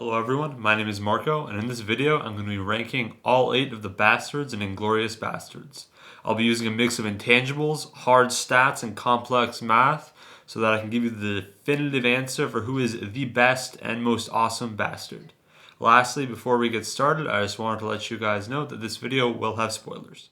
Hello everyone, my name is Marco, and in this video I'm going to be ranking all 8 of the Bastards and Inglourious Bastards. I'll be using a mix of intangibles, hard stats, and complex math so that I can give you the definitive answer for who is the best and most awesome bastard. Lastly, before we get started, I just wanted to let you guys know that this video will have spoilers.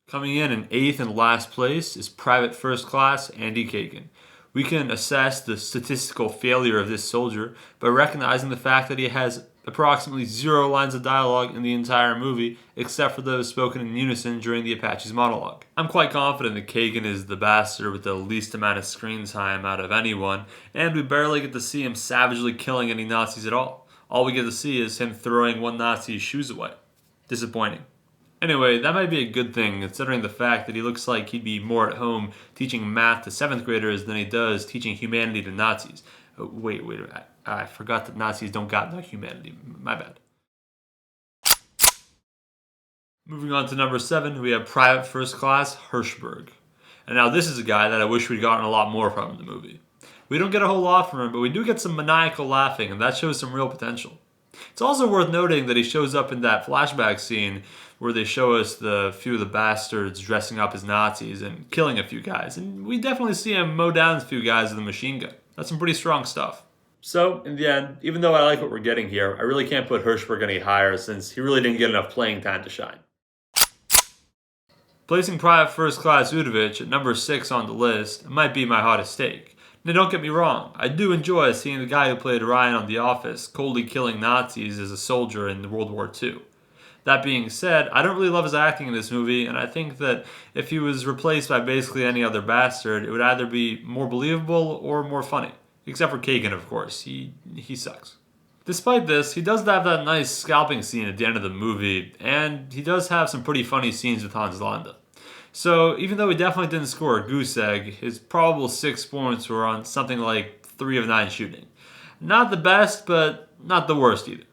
Coming in 8th and last place is Private First Class Andy Kagan. We can assess the statistical failure of this soldier by recognizing the fact that he has approximately 0 lines of dialogue in the entire movie, except for those spoken in unison during the Apache's monologue. I'm quite confident that Kagan is the bastard with the least amount of screen time out of anyone, and we barely get to see him savagely killing any Nazis at all. All we get to see is him throwing one Nazi's shoes away. Disappointing. Anyway, that might be a good thing, considering the fact that he looks like he'd be more at home teaching math to 7th graders than he does teaching humanity to Nazis. Wait, I forgot that Nazis don't got no humanity. My bad. Moving on to number 7, we have Private First Class Hirschberg. And now this is a guy that I wish we'd gotten a lot more from in the movie. We don't get a whole lot from him, but we do get some maniacal laughing, and that shows some real potential. It's also worth noting that he shows up in that flashback scene where they show us the few of the bastards dressing up as Nazis and killing a few guys. And we definitely see him mow down a few guys with a machine gun. That's some pretty strong stuff. So, in the end, even though I like what we're getting here, I really can't put Hirschberg any higher since he really didn't get enough playing time to shine. Placing Private First Class Udovich at number 6 on the list might be my hottest take. Now don't get me wrong, I do enjoy seeing the guy who played Ryan on The Office coldly killing Nazis as a soldier in World War II. That being said, I don't really love his acting in this movie, and I think that if he was replaced by basically any other bastard, it would either be more believable or more funny. Except for Kagan, of course. He sucks. Despite this, he does have that nice scalping scene at the end of the movie, and he does have some pretty funny scenes with Hans Landa. So, even though he definitely didn't score a goose egg, his probable 6 points were on something like 3 of 9 shooting. Not the best, but not the worst either.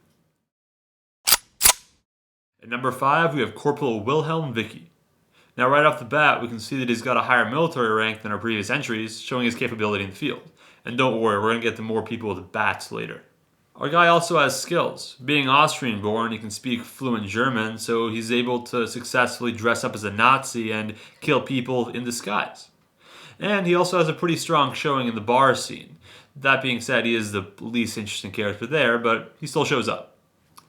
At number 5, we have Corporal Wilhelm Vicky. Now, right off the bat, we can see that he's got a higher military rank than our previous entries, showing his capability in the field. And don't worry, we're going to get to more people with bats later. Our guy also has skills. Being Austrian-born, he can speak fluent German, so he's able to successfully dress up as a Nazi and kill people in disguise. And he also has a pretty strong showing in the bar scene. That being said, he is the least interesting character there, but he still shows up.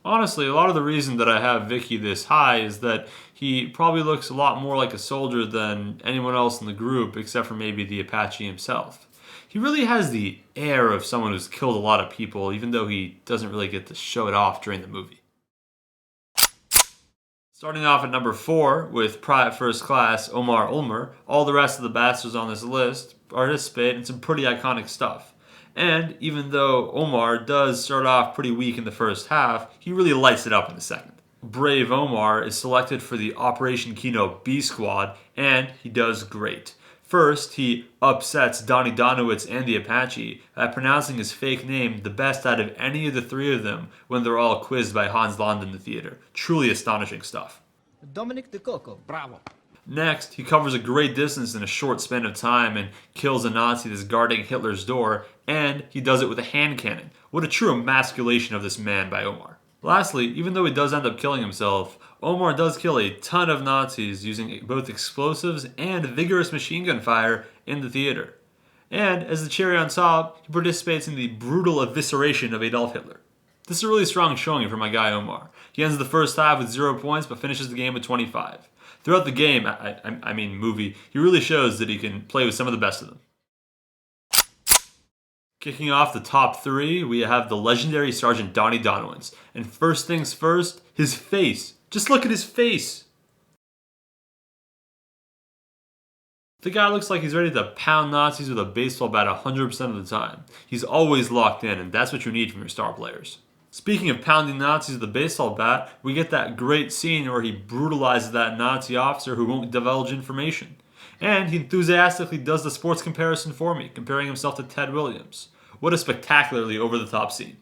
Honestly, a lot of the reason that I have Vicky this high is that he probably looks a lot more like a soldier than anyone else in the group, except for maybe the Apache himself. He really has the air of someone who's killed a lot of people, even though he doesn't really get to show it off during the movie. Starting off at number 4 with Private First Class Omar Ulmer, all the rest of the bastards on this list participate in some pretty iconic stuff. And even though Omar does start off pretty weak in the first half, he really lights it up in the second. Brave Omar is selected for the Operation Kino B Squad, and he does great. First, he upsets Donnie Donowitz and the Apache by pronouncing his fake name the best out of any of the 3 of them when they're all quizzed by Hans Landa in the theater. Truly astonishing stuff. Dominic De Coco, bravo. Next, he covers a great distance in a short span of time and kills a Nazi that's guarding Hitler's door, and he does it with a hand cannon. What a true emasculation of this man by Omar. Lastly, even though he does end up killing himself, Omar does kill a ton of Nazis using both explosives and vigorous machine gun fire in the theater. And, as the cherry on top, he participates in the brutal evisceration of Adolf Hitler. This is a really strong showing for my guy Omar. He ends the first half with 0 points, but finishes the game with 25. Throughout the game, movie, he really shows that he can play with some of the best of them. Kicking off the top 3, we have the legendary Sergeant Donnie Donowitz. And first things first, his face. Just look at his face. The guy looks like he's ready to pound Nazis with a baseball bat 100% of the time. He's always locked in, and that's what you need from your star players. Speaking of pounding Nazis with a baseball bat, we get that great scene where he brutalizes that Nazi officer who won't divulge information. And he enthusiastically does the sports comparison for me, comparing himself to Ted Williams. What a spectacularly over-the-top scene.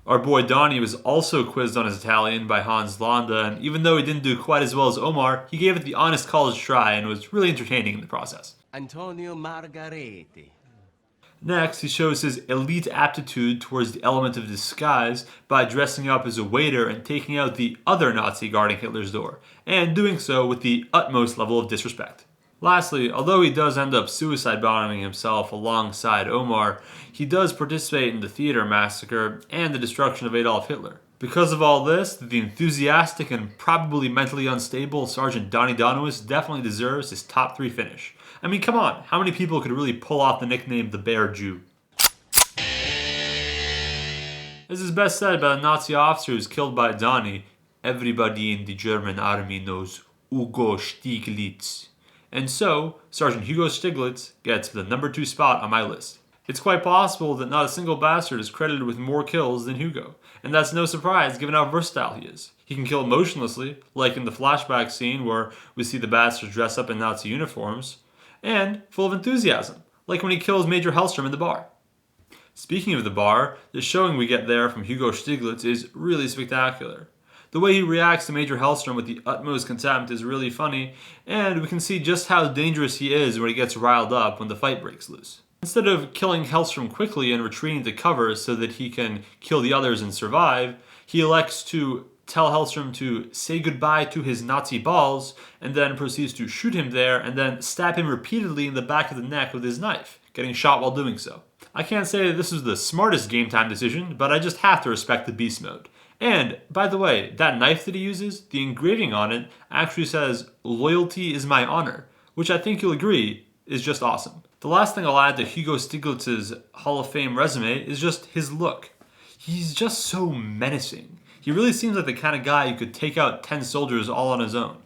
Our boy Donnie was also quizzed on his Italian by Hans Landa, and even though he didn't do quite as well as Omar, he gave it the honest college try and was really entertaining in the process. Antonio Margareti. Next, he shows his elite aptitude towards the element of disguise by dressing up as a waiter and taking out the other Nazi guarding Hitler's door, and doing so with the utmost level of disrespect. Lastly, although he does end up suicide bombing himself alongside Omar, he does participate in the theater massacre and the destruction of Adolf Hitler. Because of all this, the enthusiastic and probably mentally unstable Sergeant Donnie Donowitz definitely deserves his top 3 finish. I mean, come on, how many people could really pull off the nickname the Bear Jew? This is best said by the Nazi officer who's killed by Donnie. Everybody in the German army knows Hugo Stieglitz. And so, Sergeant Hugo Stiglitz gets the number 2 spot on my list. It's quite possible that not a single bastard is credited with more kills than Hugo, and that's no surprise given how versatile he is. He can kill motionlessly, like in the flashback scene where we see the bastards dress up in Nazi uniforms, and full of enthusiasm, like when he kills Major Hellstrom in the bar. Speaking of the bar, the showing we get there from Hugo Stiglitz is really spectacular. The way he reacts to Major Hellstrom with the utmost contempt is really funny, and we can see just how dangerous he is when he gets riled up when the fight breaks loose. Instead of killing Hellstrom quickly and retreating to cover so that he can kill the others and survive, he elects to tell Hellstrom to say goodbye to his Nazi balls, and then proceeds to shoot him there and then stab him repeatedly in the back of the neck with his knife, getting shot while doing so. I can't say that this was the smartest game time decision, but I just have to respect the beast mode. And, by the way, that knife that he uses, the engraving on it actually says, "Loyalty is my honor," which I think you'll agree is just awesome. The last thing I'll add to Hugo Stiglitz's Hall of Fame resume is just his look. He's just so menacing. He really seems like the kind of guy who could take out 10 soldiers all on his own.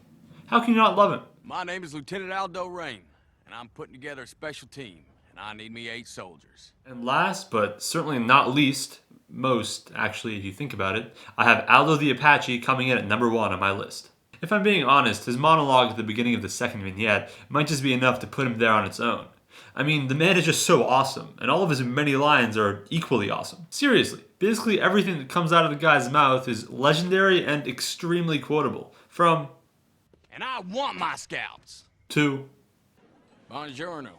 How can you not love him? My name is Lieutenant Aldo Rain, and I'm putting together a special team, and I need me 8 soldiers. And last, but certainly not least, most actually if you think about it, I have Aldo the Apache coming in at number 1 on my list. If I'm being honest, his monologue at the beginning of the second vignette might just be enough to put him there on its own. I mean, the man is just so awesome, and all of his many lines are equally awesome. Seriously, basically everything that comes out of the guy's mouth is legendary and extremely quotable. From, And I want my scalps. to, Buongiorno.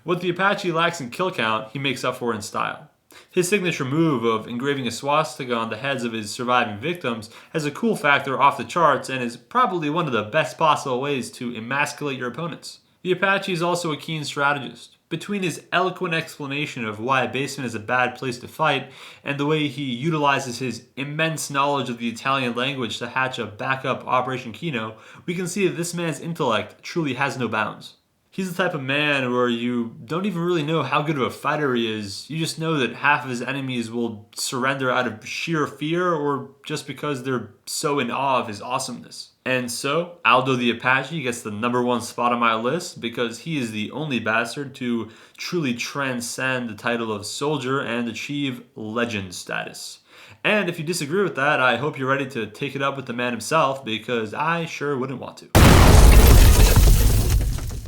what the Apache lacks in kill count, he makes up for in style. His signature move of engraving a swastika on the heads of his surviving victims has a cool factor off the charts and is probably one of the best possible ways to emasculate your opponents. The Apache is also a keen strategist. Between his eloquent explanation of why a basement is a bad place to fight and the way he utilizes his immense knowledge of the Italian language to hatch a backup Operation Kino, we can see that this man's intellect truly has no bounds. He's the type of man where you don't even really know how good of a fighter he is. You just know that half of his enemies will surrender out of sheer fear or just because they're so in awe of his awesomeness. And so, Aldo the Apache gets the number 1 spot on my list because he is the only bastard to truly transcend the title of soldier and achieve legend status. And if you disagree with that, I hope you're ready to take it up with the man himself because I sure wouldn't want to.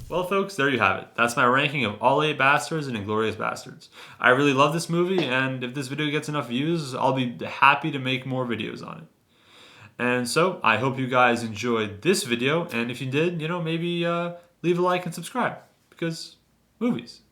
Well, folks, there you have it. That's my ranking of all 8 Bastards and Inglourious Basterds. I really love this movie, and if this video gets enough views, I'll be happy to make more videos on it. And so, I hope you guys enjoyed this video, and if you did, maybe leave a like and subscribe, because movies,